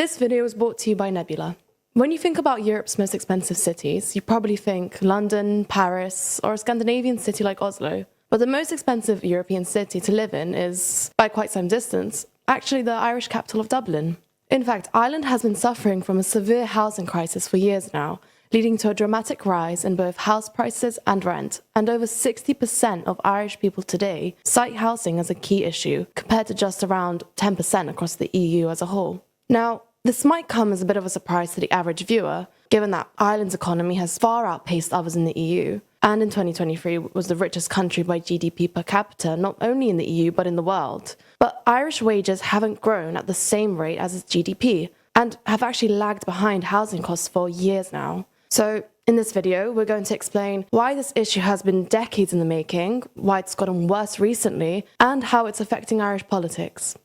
This video is brought to you by Nebula. When you think about Europe's most expensive cities, you probably think London, Paris, or a Scandinavian city like Oslo. But the most expensive European city to live in is, by quite some distance, actually the Irish capital of Dublin. In fact, Ireland has been suffering from a severe housing crisis for years now, leading to a dramatic rise in both house prices and rent, and over 60% of Irish people today cite housing as a key issue, compared to just around 10% across the EU as a whole. Now, this might come as a bit of a surprise to the average viewer, given that Ireland's economy has far outpaced others in the EU, and in 2023 was the richest country by GDP per capita, not only in the EU but in the world. But Irish wages haven't grown at the same rate as its GDP, and have actually lagged behind housing costs for years now. So, in this video, we're going to explain why this issue has been decades in the making, why it's gotten worse recently, and how it's affecting Irish politics.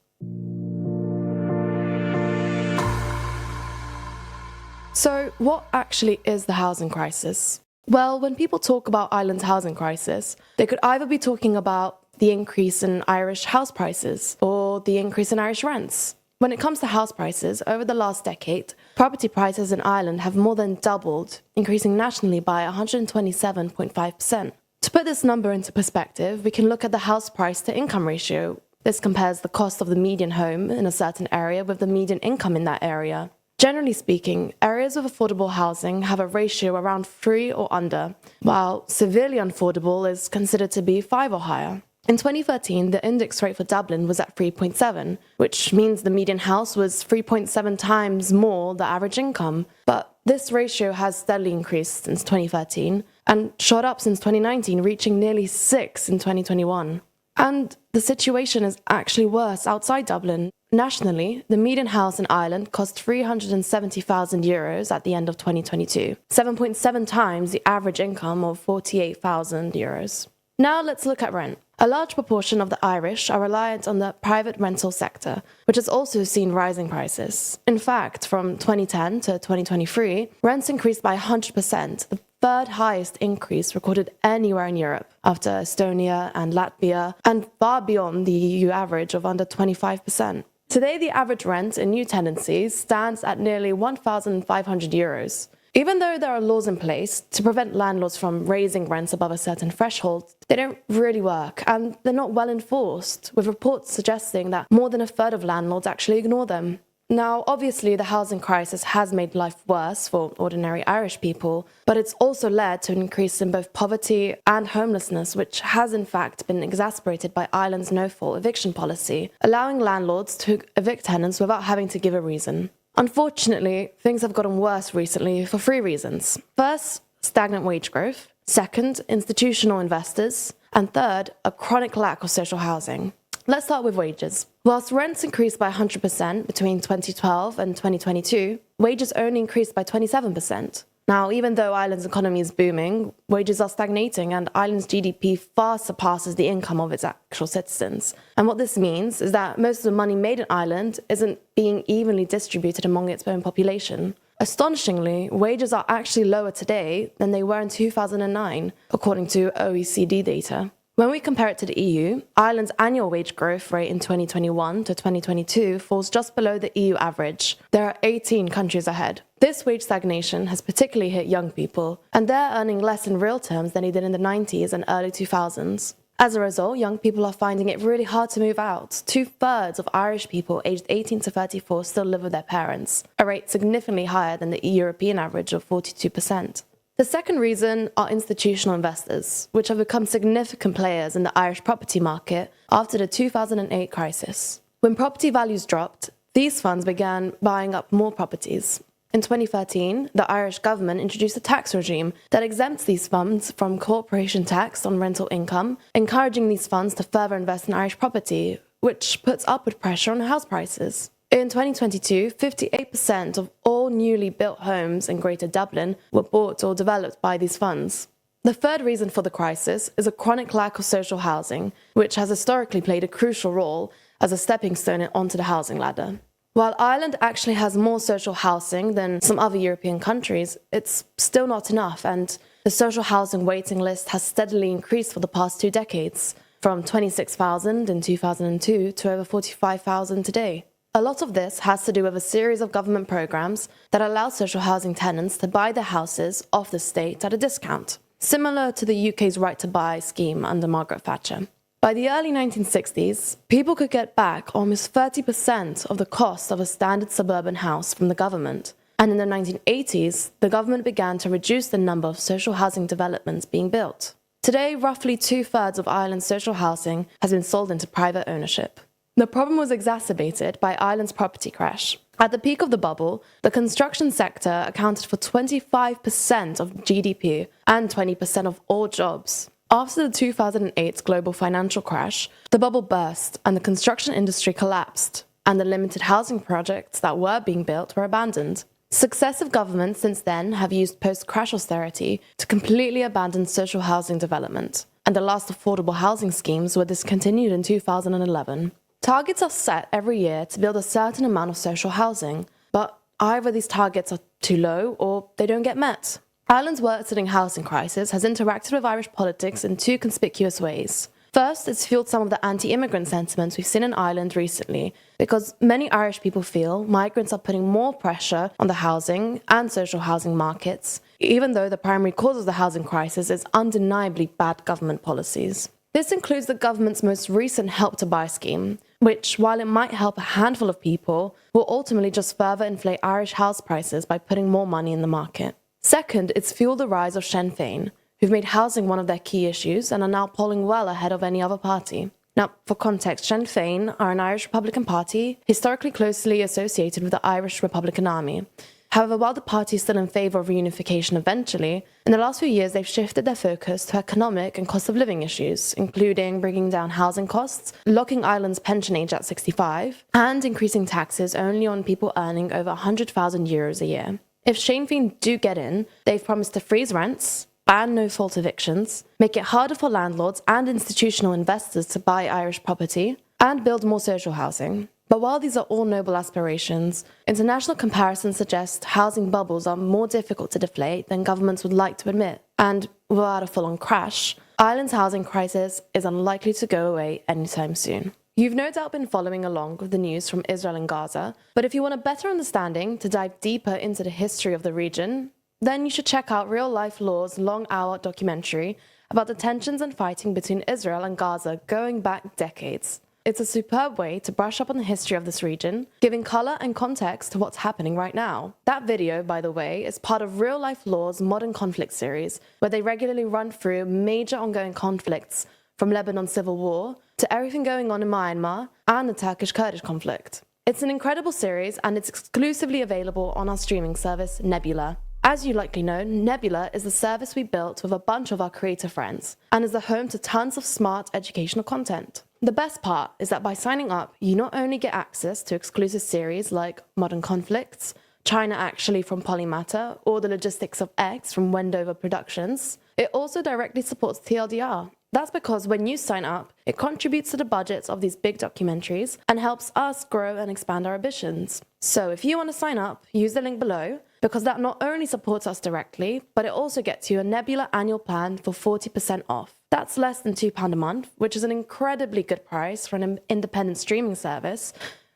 So, what actually is the housing crisis? Well, when people talk about Ireland's housing crisis, they could either be talking about the increase in Irish house prices or the increase in Irish rents. When it comes to house prices, over the last decade, property prices in Ireland have more than doubled, increasing nationally by 127.5%. To put this number into perspective, we can look at the house price to income ratio. This compares the cost of the median home in a certain area with the median income in that area. Generally speaking, areas with affordable housing have a ratio around 3 or under, while severely unaffordable is considered to be 5 or higher. In 2013, the index rate for Dublin was at 3.7, which means the median house was 3.7 times more the average income. But this ratio has steadily increased since 2013 and shot up since 2019, reaching nearly 6 in 2021. And the situation is actually worse outside Dublin. Nationally, the median house in Ireland cost €370,000 at the end of 2022, 7.7 times the average income of €48,000. Now let's look at rent. A large proportion of the Irish are reliant on the private rental sector, which has also seen rising prices. In fact, from 2010 to 2023, rents increased by 100%, the third highest increase recorded anywhere in Europe, after Estonia and Latvia, and far beyond the EU average of under 25%. Today, the average rent in new tenancies stands at nearly €1,500. Even though there are laws in place to prevent landlords from raising rents above a certain threshold, they don't really work, and they're not well enforced, with reports suggesting that more than a third of landlords actually ignore them. Now, obviously, the housing crisis has made life worse for ordinary Irish people, but it's also led to an increase in both poverty and homelessness, which has in fact been exacerbated by Ireland's no-fault eviction policy, allowing landlords to evict tenants without having to give a reason. Unfortunately, things have gotten worse recently for 3 reasons. First, stagnant wage growth. Second, institutional investors. And third, a chronic lack of social housing. Let's start with wages. Whilst rents increased by 100% between 2012 and 2022, wages only increased by 27%. Now, even though Ireland's economy is booming, wages are stagnating, and Ireland's GDP far surpasses the income of its actual citizens. And what this means is that most of the money made in Ireland isn't being evenly distributed among its own population. Astonishingly, wages are actually lower today than they were in 2009, according to OECD data. When we compare it to the EU, Ireland's annual wage growth rate in 2021 to 2022 falls just below the EU average. There are 18 countries ahead. This wage stagnation has particularly hit young people, and they're earning less in real terms than they did in the 90s and early 2000s. As a result, young people are finding it really hard to move out. 2/3 of Irish people aged 18 to 34 still live with their parents, a rate significantly higher than the European average of 42%. The second reason are institutional investors, which have become significant players in the Irish property market after the 2008 crisis. When property values dropped, these funds began buying up more properties. In 2013, the Irish government introduced a tax regime that exempts these funds from corporation tax on rental income, encouraging these funds to further invest in Irish property, which puts upward pressure on house prices. In 2022, 58% of all newly built homes in Greater Dublin were bought or developed by these funds. The third reason for the crisis is a chronic lack of social housing, which has historically played a crucial role as a stepping stone onto the housing ladder. While Ireland actually has more social housing than some other European countries, it's still not enough, and the social housing waiting list has steadily increased for the past 2 decades, from 26,000 in 2002 to over 45,000 today. A lot of this has to do with a series of government programs that allow social housing tenants to buy their houses off the state at a discount, similar to the UK's right to buy scheme under Margaret Thatcher. By the early 1960s, people could get back almost 30% of the cost of a standard suburban house from the government. And in the 1980s, the government began to reduce the number of social housing developments being built. Today, roughly 2/3 of Ireland's social housing has been sold into private ownership. The problem was exacerbated by Ireland's property crash. At the peak of the bubble, the construction sector accounted for 25% of GDP and 20% of all jobs. After the 2008 global financial crash, the bubble burst and the construction industry collapsed, and the limited housing projects that were being built were abandoned. Successive governments since then have used post-crash austerity to completely abandon social housing development, and the last affordable housing schemes were discontinued in 2011. Targets are set every year to build a certain amount of social housing, but either these targets are too low or they don't get met. Ireland's worsening housing crisis has interacted with Irish politics in two conspicuous ways. First, it's fueled some of the anti-immigrant sentiments we've seen in Ireland recently, because many Irish people feel migrants are putting more pressure on the housing and social housing markets, even though the primary cause of the housing crisis is undeniably bad government policies. This includes the government's most recent Help to Buy scheme, which, while it might help a handful of people, will ultimately just further inflate Irish house prices by putting more money in the market. Second, it's fueled the rise of Sinn Féin, who've made housing one of their key issues and are now polling well ahead of any other party. Now, for context, Sinn Féin are an Irish Republican party historically closely associated with the Irish Republican Army. However, while the party is still in favour of reunification eventually, in the last few years they've shifted their focus to economic and cost of living issues, including bringing down housing costs, locking Ireland's pension age at 65, and increasing taxes only on people earning over €100,000 a year. If Sinn Féin do get in, they've promised to freeze rents, ban no-fault evictions, make it harder for landlords and institutional investors to buy Irish property, and build more social housing. But while these are all noble aspirations, international comparisons suggest housing bubbles are more difficult to deflate than governments would like to admit. And without a full-on crash, Ireland's housing crisis is unlikely to go away anytime soon. You've no doubt been following along with the news from Israel and Gaza, but if you want a better understanding to dive deeper into the history of the region, then you should check out Real Life Law's long-hour documentary about the tensions and fighting between Israel and Gaza going back decades. It's a superb way to brush up on the history of this region, giving colour and context to what's happening right now. That video, by the way, is part of Real Life Law's Modern Conflict series, where they regularly run through major ongoing conflicts, from Lebanon's civil war to everything going on in Myanmar and the Turkish-Kurdish conflict. It's an incredible series, and it's exclusively available on our streaming service, Nebula. As you likely know, Nebula is the service we built with a bunch of our creator friends, and is the home to tons of smart educational content. The best part is that by signing up, you not only get access to exclusive series like Modern Conflicts, China Actually from Polymatter, or The Logistics of X from Wendover Productions, it also directly supports TLDR. That's because when you sign up, it contributes to the budgets of these big documentaries and helps us grow and expand our ambitions. So if you want to sign up, use the link below, because that not only supports us directly, but it also gets you a Nebula annual plan for 40% off. That's less than £2 a month, which is an incredibly good price for an independent streaming service,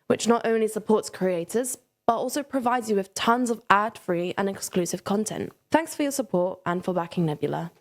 which not only supports creators, but also provides you with tons of ad-free and exclusive content. Thanks for your support and for backing Nebula.